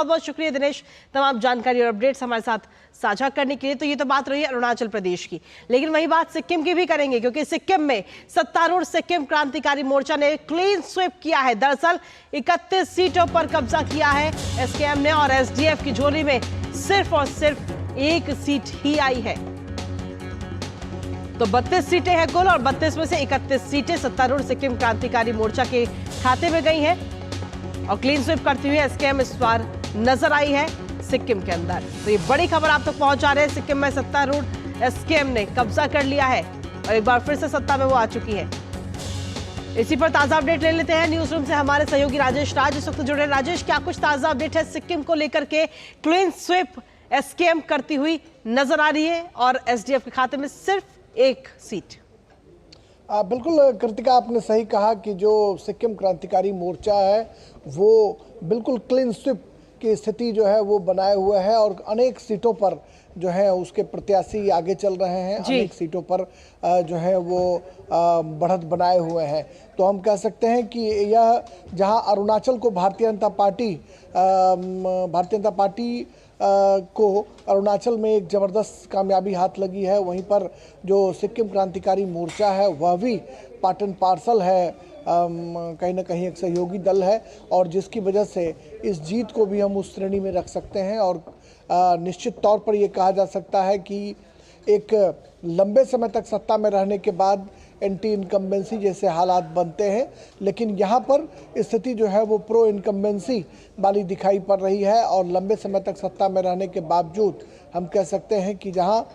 बहुत बहुत शुक्रिया दिनेश, तमाम जानकारी और अपडेट्स हमारे साथ साझा करने के लिए। तो ये तो बात रही है अरुणाचल प्रदेश की, लेकिन वही बात सिक्किम की भी करेंगे, क्योंकि सिक्किम में सत्तारूढ़ सिक्किम क्रांतिकारी मोर्चा ने क्लीन स्वीप किया है। दरअसल 31 सीटों पर कब्जा किया है एसकेएम ने, और एसडीएफ की झोली में सिर्फ और सिर्फ एक सीट ही आई है। तो 32 सीटें हैं कुल, और 32 में से 31 सीटें सत्तारूढ़ सिक्किम क्रांतिकारी मोर्चा के खाते में गई हैं, और क्लीन स्वीप करती हुई एसकेएम इस बार नजर आई है सिक्किम के अंदर। तो ये बड़ी खबर आप तक पहुंचा रहे हैं। सिक्किम में सत्तारूढ़ एसकेएम ने कब्जा कर लिया है और एक बार फिर से सत्ता में वो आ चुकी है। इसी पर ताजा अपडेट ले लेते हैं न्यूज रूम से हमारे सहयोगी राजेश राज इस वक्त जुड़े। राजेश, क्या कुछ ताजा अपडेट है सिक्किम को लेकर के? क्लीन स्वीप एसकेएम करती हुई नजर आ रही है और एसडीएफ के खाते में सिर्फ एक सीट। बिल्कुल कृतिका, आपने सही कहा कि जो सिक्किम क्रांतिकारी मोर्चा है वो बिल्कुल क्लीन स्वीप की स्थिति जो है वो बनाए हुए है, और अनेक सीटों पर जो है उसके प्रत्याशी आगे चल रहे हैं, अनेक सीटों पर जो है वो बढ़त बनाए हुए हैं। तो हम कह सकते हैं कि यह जहां अरुणाचल को भारतीय जनता पार्टी को अरुणाचल में एक ज़बरदस्त कामयाबी हाथ लगी है, वहीं पर जो सिक्किम क्रांतिकारी मोर्चा है वह भी पार्ट एंड पार्सल है, कहीं ना कहीं एक सहयोगी दल है, और जिसकी वजह से इस जीत को भी हम उस श्रेणी में रख सकते हैं। और निश्चित तौर पर यह कहा जा सकता है कि एक लंबे समय तक सत्ता में रहने के बाद एंटी इनकम्बेंसी जैसे हालात बनते हैं, लेकिन यहाँ पर स्थिति जो है वो प्रो इनकम्बेंसी वाली दिखाई पड़ रही है। और लंबे समय तक सत्ता में रहने के बावजूद हम कह सकते हैं कि जहाँ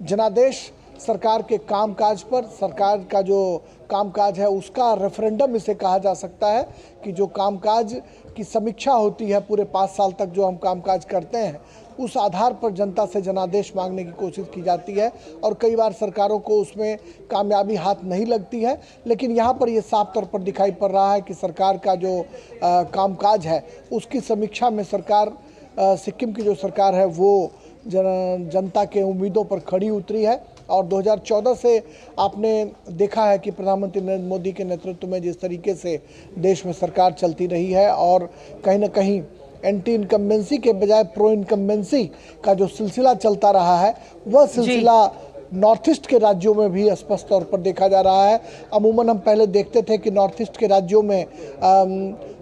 जनादेश सरकार के कामकाज पर, सरकार का जो कामकाज है उसका रेफरेंडम इसे कहा जा सकता है, कि जो कामकाज की समीक्षा होती है पूरे 5 साल तक जो हम कामकाज करते हैं, उस आधार पर जनता से जनादेश मांगने की कोशिश की जाती है, और कई बार सरकारों को उसमें कामयाबी हाथ नहीं लगती है। लेकिन यहाँ पर ये साफ तौर पर दिखाई पड़ रहा है कि सरकार का जो कामकाज है उसकी समीक्षा में सरकार, सिक्किम की जो सरकार है वो जनता के उम्मीदों पर खड़ी उतरी है। और 2014 से आपने देखा है कि प्रधानमंत्री नरेंद्र मोदी के नेतृत्व में जिस तरीके से देश में सरकार चलती रही है, और कहीं ना कहीं एंटी इनकम्बेंसी के बजाय प्रो इनकम्बेंसी का जो सिलसिला चलता रहा है वह सिलसिला नॉर्थ ईस्ट के राज्यों में भी स्पष्ट तौर पर देखा जा रहा है। अमूमन हम पहले देखते थे कि नॉर्थ ईस्ट के राज्यों में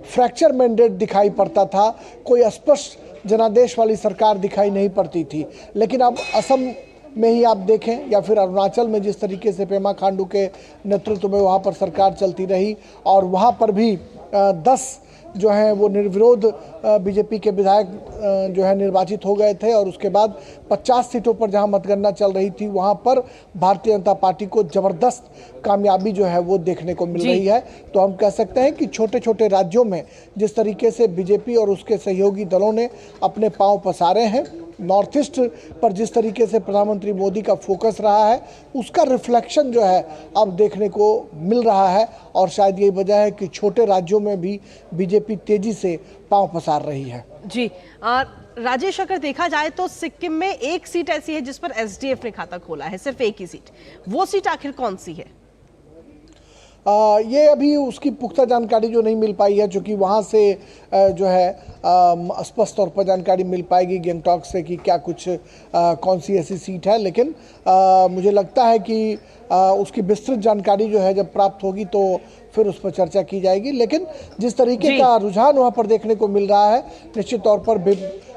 फ्रैक्चर मैंडेट दिखाई पड़ता था, कोई स्पष्ट जनादेश वाली सरकार दिखाई नहीं पड़ती थी। लेकिन अब असम में ही आप देखें या फिर अरुणाचल में जिस तरीके से पेमा खांडू के नेतृत्व में वहाँ पर सरकार चलती रही, और वहाँ पर भी 10 जो हैं वो निर्विरोध बीजेपी के विधायक जो है निर्वाचित हो गए थे, और उसके बाद 50 सीटों पर जहां मतगणना चल रही थी वहां पर भारतीय जनता पार्टी को जबरदस्त कामयाबी जो है वो देखने को मिल रही है। तो हम कह सकते हैं कि छोटे छोटे राज्यों में जिस तरीके से बीजेपी और उसके सहयोगी दलों ने अपने पांव पसारे हैं, नॉर्थ ईस्ट पर जिस तरीके से प्रधानमंत्री मोदी का फोकस रहा है उसका रिफ्लेक्शन जो है अब देखने को मिल रहा है, और शायद यही वजह है कि छोटे राज्यों में भी बीजेपी तेजी से पांव पसार रही है। जी राजेश, अगर देखा जाए तो सिक्किम में एक सीट ऐसी है जिस पर एसडीएफ ने खाता खोला है, सिर्फ एक ही सीट। वो सीट आखिर कौन सी है? ये अभी उसकी पुख्ता जानकारी जो नहीं मिल पाई है, क्योंकि वहाँ से जो है स्पष्ट तौर पर जानकारी मिल पाएगी गैंगटॉक से कि क्या कुछ कौन सी ऐसी सीट है। लेकिन मुझे लगता है कि उसकी विस्तृत जानकारी जो है जब प्राप्त होगी तो फिर उस पर चर्चा की जाएगी। लेकिन जिस तरीके का रुझान वहाँ पर देखने को मिल रहा है, निश्चित तौर पर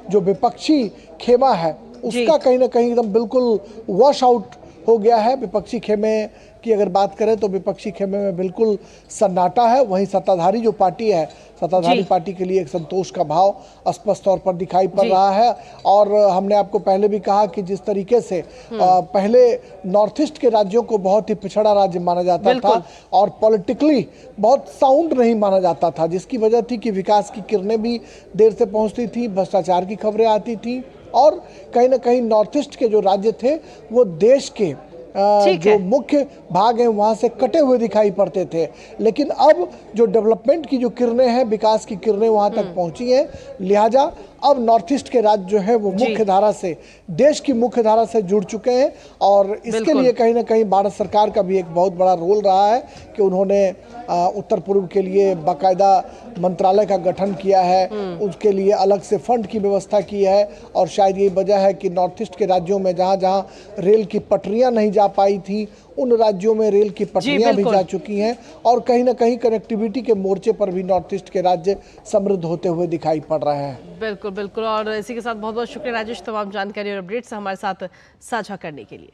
जो विपक्षी खेमा है उसका कहीं ना कहीं एकदम बिल्कुल वॉश आउट हो गया है। विपक्षी खेमे की अगर बात करें तो विपक्षी खेमे में बिल्कुल सन्नाटा है। वहीं सत्ताधारी जो पार्टी है, सत्ताधारी पार्टी के लिए एक संतोष का भाव स्पष्ट तौर पर दिखाई पड़ रहा है। और हमने आपको पहले भी कहा कि जिस तरीके से पहले नॉर्थ ईस्ट के राज्यों को बहुत ही पिछड़ा राज्य माना जाता था और पॉलिटिकली बहुत साउंड नहीं माना जाता था, जिसकी वजह थी कि विकास की किरणें भी देर से पहुंचती थी, भ्रष्टाचार की खबरें आती थी, और कहीं ना कहीं नॉर्थ ईस्ट के जो राज्य थे वो देश के जो मुख्य भाग हैं वहाँ से कटे हुए दिखाई पड़ते थे। लेकिन अब जो डेवलपमेंट की जो किरणें हैं, विकास की किरणें वहाँ तक पहुँची हैं, लिहाजा अब नॉर्थ ईस्ट के राज्य जो है वो मुख्य धारा से, देश की मुख्य धारा से जुड़ चुके हैं। और इसके लिए कहीं ना कहीं भारत सरकार का भी एक बहुत बड़ा रोल रहा है कि उन्होंने उत्तर पूर्व के लिए बाकायदा मंत्रालय का गठन किया है, उसके लिए अलग से फंड की व्यवस्था की है। और शायद यही वजह है कि नॉर्थ ईस्ट के राज्यों में जहां जहां रेल की पटरियां नहीं जा पाई थी, उन राज्यों में रेल की पटरियां भी जा चुकी हैं। और कहीं ना कहीं कनेक्टिविटी के मोर्चे पर भी नॉर्थ ईस्ट के राज्य समृद्ध होते हुए दिखाई पड़ रहे हैं। बिल्कुल बिल्कुल। और इसी के साथ बहुत बहुत शुक्रिया राजेश, तमाम जानकारी और अपडेट्स हमारे साथ साझा करने के लिए।